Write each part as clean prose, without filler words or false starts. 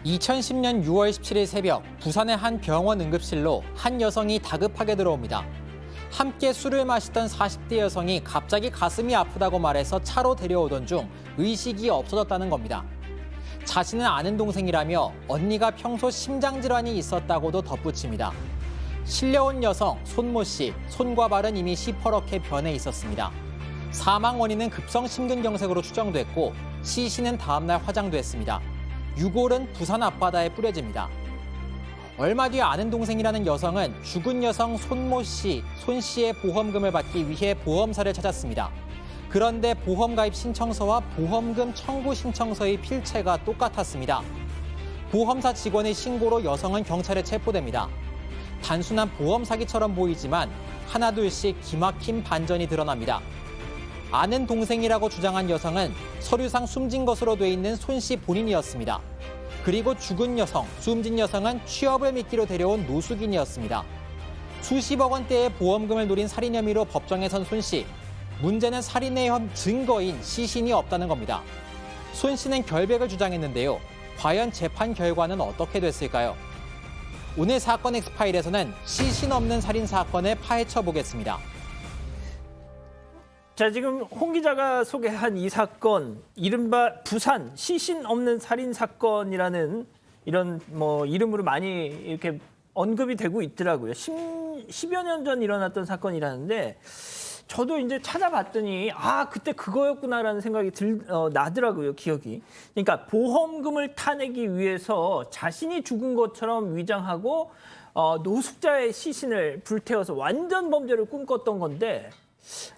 2010년 6월 17일 새벽 부산의 한 병원 응급실로 한 여성이 다급하게 들어옵니다. 함께 술을 마시던 40대 여성이 갑자기 가슴이 아프다고 말해서 차로 데려오던 중 의식이 없어졌다는 겁니다. 자신은 아는 동생이라며 언니가 평소 심장질환이 있었다고도 덧붙입니다. 실려온 여성 손모 씨, 손과 발은 이미 시퍼렇게 변해 있었습니다. 사망 원인은 급성심근경색으로 추정됐고 시신은 다음날 화장됐습니다. 유골은 부산 앞바다에 뿌려집니다. 얼마 뒤 아는 동생이라는 여성은 죽은 여성 손모 씨, 손 씨의 보험금을 받기 위해 보험사를 찾았습니다. 그런데 보험 가입 신청서와 보험금 청구 신청서의 필체가 똑같았습니다. 보험사 직원의 신고로 여성은 경찰에 체포됩니다. 단순한 보험 사기처럼 보이지만 하나둘씩 기막힌 반전이 드러납니다. 아는 동생이라고 주장한 여성은 서류상 숨진 것으로 돼 있는 손 씨 본인이었습니다. 그리고 죽은 여성, 숨진 여성은 취업을 미끼로 데려온 노숙인이었습니다. 수십억 원대의 보험금을 노린 살인 혐의로 법정에 선 손 씨. 문제는 살인의 증거인 시신이 없다는 겁니다. 손 씨는 결백을 주장했는데요. 과연 재판 결과는 어떻게 됐을까요? 오늘 사건 엑스파일에서는 시신 없는 살인 사건을 파헤쳐 보겠습니다. 자, 지금 홍 기자가 소개한 이 사건, 이른바 부산 시신 없는 살인 사건이라는 이런 이름으로 많이 이렇게 언급이 되고 있더라고요. 10여 년 전 일어났던 사건이라는데 저도 이제 찾아봤더니 그때 그거였구나라는 생각이 나더라고요, 기억이. 그러니까 보험금을 타내기 위해서 자신이 죽은 것처럼 위장하고 노숙자의 시신을 불태워서 완전 범죄를 꿈꿨던 건데,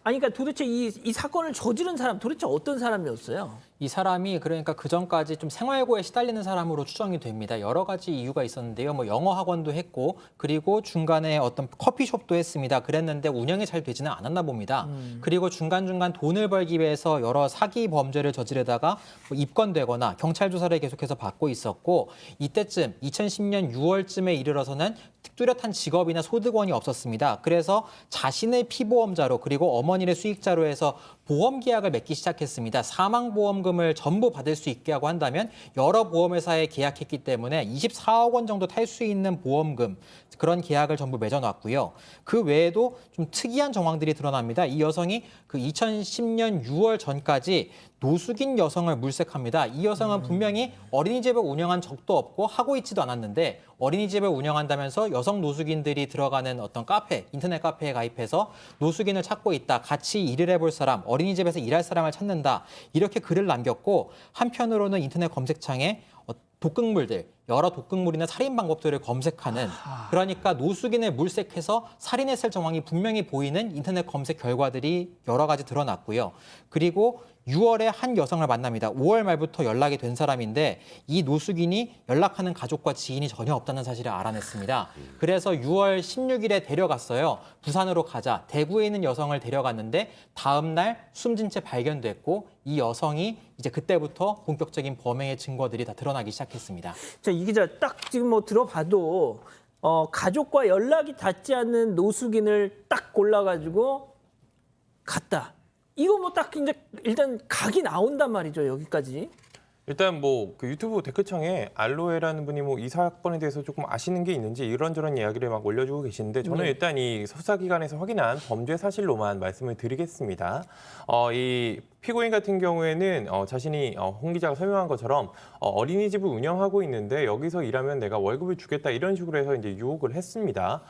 그러니까 도대체 이 사건을 저지른 사람 도대체 어떤 사람이었어요? 이 사람이 그러니까 그전까지 좀 생활고에 시달리는 사람으로 추정이 됩니다. 여러 가지 이유가 있었는데요. 영어 학원도 했고 그리고 중간에 어떤 커피숍도 했습니다. 그랬는데 운영이 잘 되지는 않았나 봅니다. 그리고 중간중간 돈을 벌기 위해서 여러 사기 범죄를 저지르다가 입건되거나 경찰 조사를 계속해서 받고 있었고, 이때쯤 2010년 6월쯤에 이르러서는 뚜렷한 직업이나 소득원이 없었습니다. 그래서 자신의 피보험자로 그리고 어머니를 수익자로 해서 보험 계약을 맺기 시작했습니다. 사망보험금을 전부 받을 수 있게 하고 한다면 여러 보험회사에 계약했기 때문에 24억 원 정도 탈 수 있는 보험금, 그런 계약을 전부 맺어놨고요. 그 외에도 좀 특이한 정황들이 드러납니다. 이 여성이 그 2010년 6월 전까지 노숙인 여성을 물색합니다. 이 여성은 분명히 어린이집을 운영한 적도 없고 하고 있지도 않았는데 어린이집을 운영한다면서 여성 노숙인들이 들어가는 어떤 카페, 인터넷 카페에 가입해서 노숙인을 찾고 있다. 같이 일을 해볼 사람, 어린이집에서 일할 사람을 찾는다. 이렇게 글을 남겼고, 한편으로는 인터넷 검색창에 독극물들, 여러 독극물이나 살인 방법들을 검색하는, 그러니까 노숙인을 물색해서 살인했을 정황이 분명히 보이는 인터넷 검색 결과들이 여러 가지 드러났고요. 그리고 6월에 한 여성을 만납니다. 5월 말부터 연락이 된 사람인데 이 노숙인이 연락하는 가족과 지인이 전혀 없다는 사실을 알아냈습니다. 그래서 6월 16일에 데려갔어요. 부산으로 가자. 대구에 있는 여성을 데려갔는데 다음 날 숨진 채 발견됐고, 이 여성이 이제 그때부터 본격적인 범행의 증거들이 다 드러나기 시작했습니다. 자, 이 기자 딱 지금 들어봐도 가족과 연락이 닿지 않는 노숙인을 딱 골라가지고 갔다. 이거 딱 이제 일단 각이 나온단 말이죠, 여기까지. 일단 그 유튜브 댓글창에 알로에라는 분이 이 사건에 대해서 조금 아시는 게 있는지 이런저런 이야기를 막 올려주고 계시는데, 저는 일단 이 수사기관에서 확인한 범죄 사실로만 말씀을 드리겠습니다. 이 피고인 같은 경우에는 자신이 홍 기자가 설명한 것처럼 어린이집을 운영하고 있는데 여기서 일하면 내가 월급을 주겠다, 이런 식으로 해서 이제 유혹을 했습니다.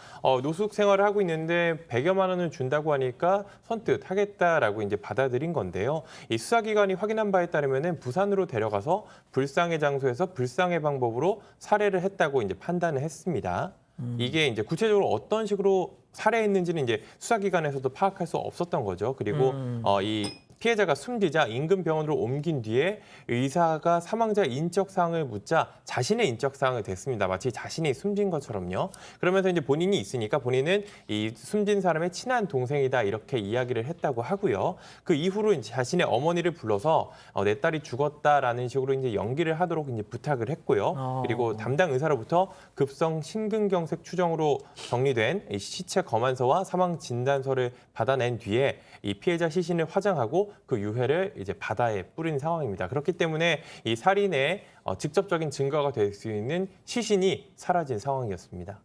노숙 생활을 하고 있는데 100여만 원을 준다고 하니까 선뜻 하겠다라고 이제 받아들인 건데요. 이 수사기관이 확인한 바에 따르면은 부산으로 데려가서 불상의 장소에서 불상의 방법으로 살해를 했다고 이제 판단을 했습니다. 이게 이제 구체적으로 어떤 식으로 살해했는지는 이제 수사기관에서도 파악할 수 없었던 거죠. 그리고 이 피해자가 숨지자 인근 병원으로 옮긴 뒤에 의사가 사망자 인적사항을 묻자 자신의 인적사항을 댔습니다. 마치 자신이 숨진 것처럼요. 그러면서 이제 본인이 있으니까 본인은 이 숨진 사람의 친한 동생이다, 이렇게 이야기를 했다고 하고요. 그 이후로 이제 자신의 어머니를 불러서 내 딸이 죽었다라는 식으로 이제 연기를 하도록 이제 부탁을 했고요. 그리고 담당 의사로부터 급성 심근경색 추정으로 정리된 이 시체 검안서와 사망 진단서를 받아낸 뒤에 이 피해자 시신을 화장하고 그 유해를 이제 바다에 뿌린 상황입니다. 그렇기 때문에 이 살인의 직접적인 증거가 될 수 있는 시신이 사라진 상황이었습니다.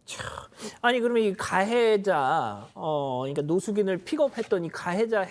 아니 그러면 이 가해자, 그러니까 노숙인을 픽업했더니 가해자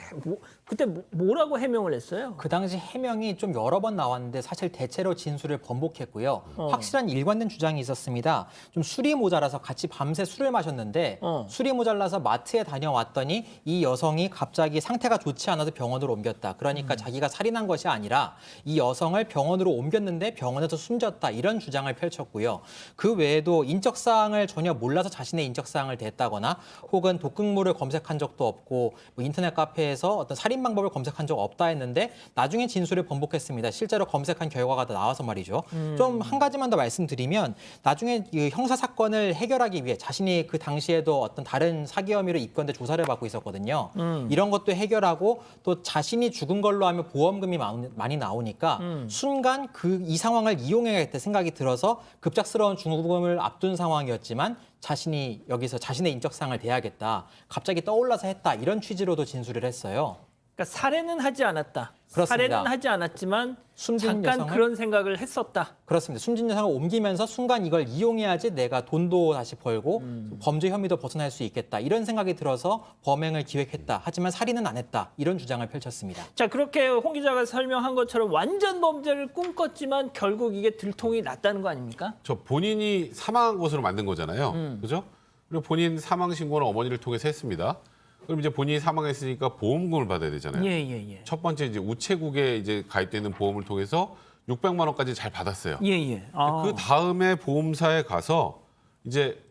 그때 뭐라고 해명을 했어요? 그 당시 해명이 좀 여러 번 나왔는데 사실 대체로 진술을 번복했고요. 확실한 일관된 주장이 있었습니다. 좀 술이 모자라서 같이 밤새 술을 마셨는데 술이 모자라서 마트에 다녀왔더니 이 여성이 갑자기 상태가 좋지 않아서 병원으로 옮겼다. 그러니까 자기가 살인한 것이 아니라 이 여성을 병원으로 옮겼는데 병원에서 숨졌다. 이런 주장을 펼쳤고요. 그 외에도 인적사항을 전혀 몰라서 자신의 인적사항을 댔다거나 혹은 독극물을 검색한 적도 없고 뭐 인터넷 카페에서 어떤 살인 방법을 검색한 적 없다 했는데 나중에 진술을 번복했습니다. 실제로 검색한 결과가 다 나와서 말이죠. 좀 한 가지만 더 말씀드리면 나중에 그 형사 사건을 해결하기 위해 자신이 그 당시에도 어떤 다른 사기 혐의로 입건돼 조사를 받고 있었거든요. 이런 것도 해결하고 또 자신이 죽은 걸로 하면 보험금이 많이 나오니까 순간 이 상황을 이용해야겠다 생각이 들어서 급작스러운 죽음을 앞둔 상황이었지만 자신이 여기서 자신의 인적사항을 대야겠다. 갑자기 떠올라서 했다. 이런 취지로도 진술을 했어요. 그러니까 살해는 하지 않았다. 그렇습니다. 살해는 하지 않았지만 숨진 잠깐 여성을? 그런 생각을 했었다. 그렇습니다. 숨진 여성을 옮기면서 순간 이걸 이용해야지 내가 돈도 다시 벌고 범죄 혐의도 벗어날 수 있겠다. 이런 생각이 들어서 범행을 기획했다. 하지만 살인은 안 했다. 이런 주장을 펼쳤습니다. 자, 그렇게 홍 기자가 설명한 것처럼 완전 범죄를 꿈꿨지만 결국 이게 들통이 났다는 거 아닙니까? 저 본인이 사망한 것으로 만든 거잖아요. 그죠? 그리고 본인 사망 신고는 어머니를 통해서 했습니다. 그럼 이제 본인이 사망했으니까 보험금을 받아야 되잖아요. 예. 첫 번째 이제 우체국에 이제 가입되는 보험을 통해서 600만 원까지 잘 받았어요. 예. 아. 그 다음에 보험사에 가서 이제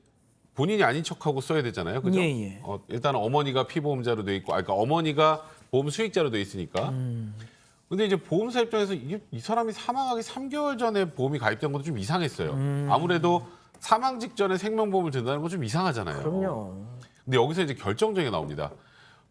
본인이 아닌 척하고 써야 되잖아요. 그죠? 예. 일단 어머니가 피보험자로 돼 있고, 그러니까 어머니가 보험 수익자로 돼 있으니까. 근데 이제 보험사 입장에서 이 사람이 사망하기 3개월 전에 보험이 가입된 것도 좀 이상했어요. 아무래도 사망 직전에 생명보험을 든다는 건 좀 이상하잖아요. 그럼요. 근데 여기서 이제 결정적인 게 나옵니다.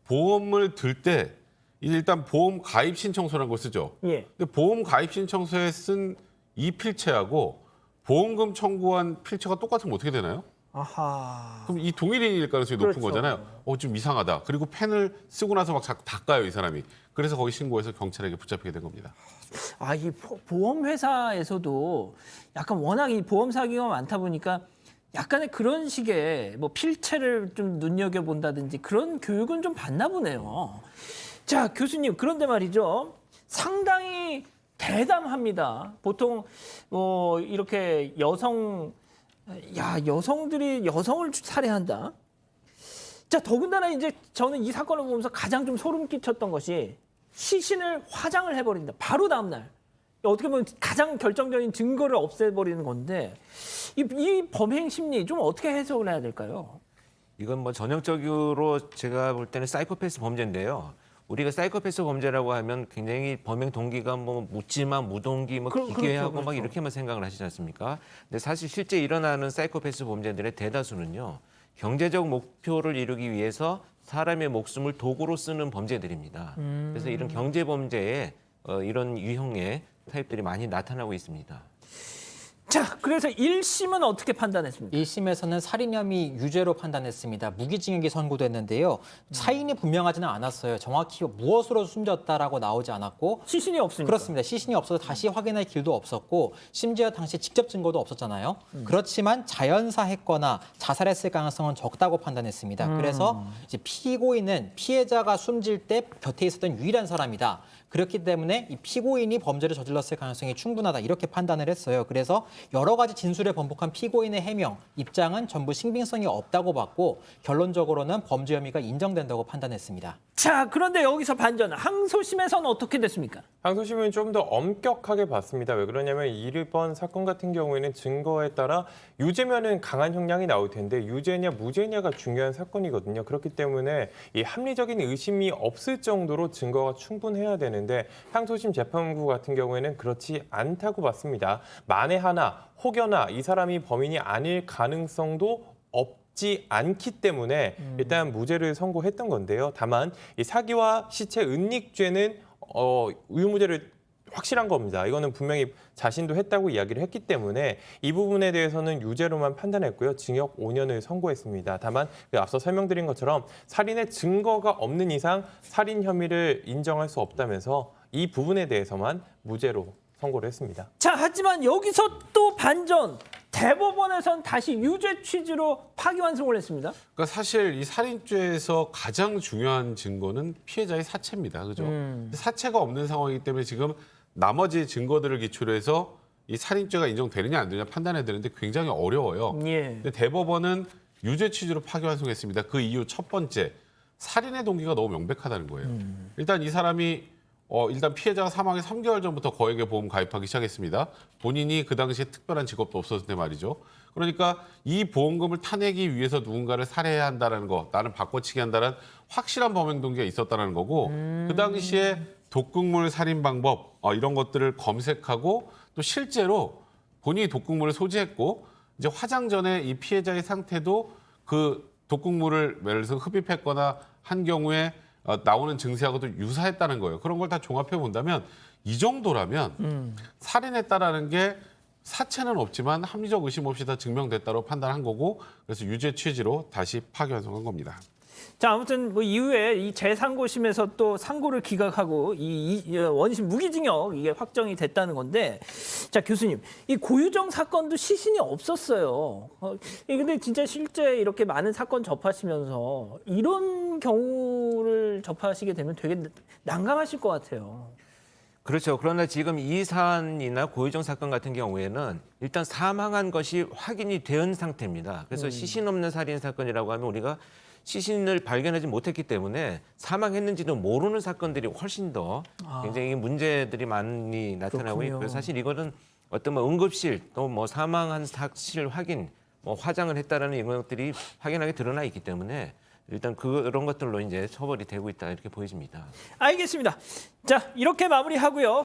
보험을 들 때 일단 보험 가입 신청서라는 걸 쓰죠. 예. 근데 보험 가입 신청서에 쓴 이 필체하고 보험금 청구한 필체가 똑같으면 어떻게 되나요? 아하. 그럼 이 동일인일 가능성이 높은 그렇죠. 거잖아요. 좀 이상하다. 그리고 펜을 쓰고 나서 막 자꾸 닦아요, 이 사람이. 그래서 거기 신고해서 경찰에게 붙잡히게 된 겁니다. 아, 이 보험 회사에서도 약간 워낙 이 보험 사기가 많다 보니까 약간의 그런 식의 뭐 필체를 좀 눈여겨 본다든지 그런 교육은 좀 받나 보네요. 자, 교수님, 그런데 말이죠. 상당히 대담합니다. 보통 뭐 이렇게 여성들이 여성을 살해한다. 자, 더군다나 이제 저는 이 사건을 보면서 가장 좀 소름 끼쳤던 것이 시신을 화장을 해버린다. 바로 다음 날. 어떻게 보면 가장 결정적인 증거를 없애버리는 건데 이 범행 심리 좀 어떻게 해석을 해야 될까요? 이건 뭐 전형적으로 제가 볼 때는 사이코패스 범죄인데요. 우리가 사이코패스 범죄라고 하면 굉장히 범행 동기가 뭐 묻지마, 무동기, 뭐 기괴하고 그렇죠. 막 이렇게만 생각을 하시지 않습니까? 근데 사실 실제 일어나는 사이코패스 범죄들의 대다수는요. 경제적 목표를 이루기 위해서 사람의 목숨을 도구로 쓰는 범죄들입니다. 그래서 이런 경제 범죄에 이런 유형의 타입들이 많이 나타나고 있습니다. 자, 그래서 1심은 어떻게 판단했습니까? 1심에서는 살인 혐의 유죄로 판단했습니다. 무기징역이 선고됐는데요. 차인이 분명하지는 않았어요. 정확히 무엇으로 숨졌다라고 나오지 않았고 시신이 없으니까. 그렇습니다. 시신이 없어서 다시 확인할 길도 없었고 심지어 당시 직접 증거도 없었잖아요. 그렇지만 자연사했거나 자살했을 가능성은 적다고 판단했습니다. 그래서 이제 피고인은 피해자가 숨질 때 곁에 있었던 유일한 사람이다. 그렇기 때문에 이 피고인이 범죄를 저질렀을 가능성이 충분하다 이렇게 판단을 했어요. 그래서 여러 가지 진술에 번복한 피고인의 해명, 입장은 전부 신빙성이 없다고 봤고 결론적으로는 범죄 혐의가 인정된다고 판단했습니다. 자, 그런데 여기서 반전. 항소심에서는 어떻게 됐습니까? 항소심은 좀 더 엄격하게 봤습니다. 왜 그러냐면 이번 사건 같은 경우에는 증거에 따라 유죄면은 강한 형량이 나올 텐데 유죄냐 무죄냐가 중요한 사건이거든요. 그렇기 때문에 이 합리적인 의심이 없을 정도로 증거가 충분해야 되는데 항소심 재판부 같은 경우에는 그렇지 않다고 봤습니다. 만에 하나 혹여나 이 사람이 범인이 아닐 가능성도 없지 않기 때문에 일단 무죄를 선고했던 건데요. 다만 이 사기와 시체 은닉죄는 유무죄를 확실한 겁니다. 이거는 분명히 자신도 했다고 이야기를 했기 때문에 이 부분에 대해서는 유죄로만 판단했고요. 징역 5년을 선고했습니다. 다만 앞서 설명드린 것처럼 살인의 증거가 없는 이상 살인 혐의를 인정할 수 없다면서 이 부분에 대해서만 무죄로 선고를 했습니다. 자, 하지만 여기서 또 반전. 대법원에선 다시 유죄 취지로 파기환송을 했습니다. 그러니까 사실 이 살인죄에서 가장 중요한 증거는 피해자의 사체입니다. 그죠? 사체가 없는 상황이기 때문에 지금 나머지 증거들을 기초로 해서 이 살인죄가 인정되느냐 안 되느냐 판단해야 되는데 굉장히 어려워요. 예. 근데 대법원은 유죄 취지로 파기환송했습니다. 그 이유 첫 번째, 살인의 동기가 너무 명백하다는 거예요. 일단 이 사람이 일단 피해자가 사망의 3개월 전부터 거액의 보험 가입하기 시작했습니다. 본인이 그 당시에 특별한 직업도 없었을 때 말이죠. 그러니까 이 보험금을 타내기 위해서 누군가를 살해해야 한다는 거, 나는 바꿔치기 한다는 확실한 범행 동기가 있었다는 거고 그 당시에 독극물 살인 방법 이런 것들을 검색하고 또 실제로 본인이 독극물을 소지했고 이제 화장 전에 이 피해자의 상태도 그 독극물을 예를 들어서 흡입했거나 한 경우에 나오는 증세하고도 유사했다는 거예요. 그런 걸 다 종합해 본다면 이 정도라면 살인했다라는 게 사체는 없지만 합리적 의심 없이 다 증명됐다고 판단한 거고 그래서 유죄 취지로 다시 파기환송한 겁니다. 자, 아무튼 뭐 이후에 이 재상고심에서 또 상고를 기각하고 이 원심 무기징역 이게 확정이 됐다는 건데, 자 교수님, 이 고유정 사건도 시신이 없었어요. 근데 진짜 실제 이렇게 많은 사건 접하시면서 이런 경우를 접하시게 되면 되게 난감하실 것 같아요. 그렇죠. 그러나 지금 이 사안이나 고유정 사건 같은 경우에는 일단 사망한 것이 확인이 된 상태입니다. 그래서 시신 없는 살인 사건이라고 하면 우리가 시신을 발견하지 못했기 때문에 사망했는지도 모르는 사건들이 훨씬 더 굉장히 문제들이 많이 나타나고 그렇군요. 있고요. 사실 이거는 어떤 뭐 응급실 또 뭐 사망한 사실 확인, 뭐 화장을 했다라는 이런 것들이 확연하게 드러나 있기 때문에 일단 그런 것들로 이제 처벌이 되고 있다 이렇게 보여집니다. 알겠습니다. 자, 이렇게 마무리하고요.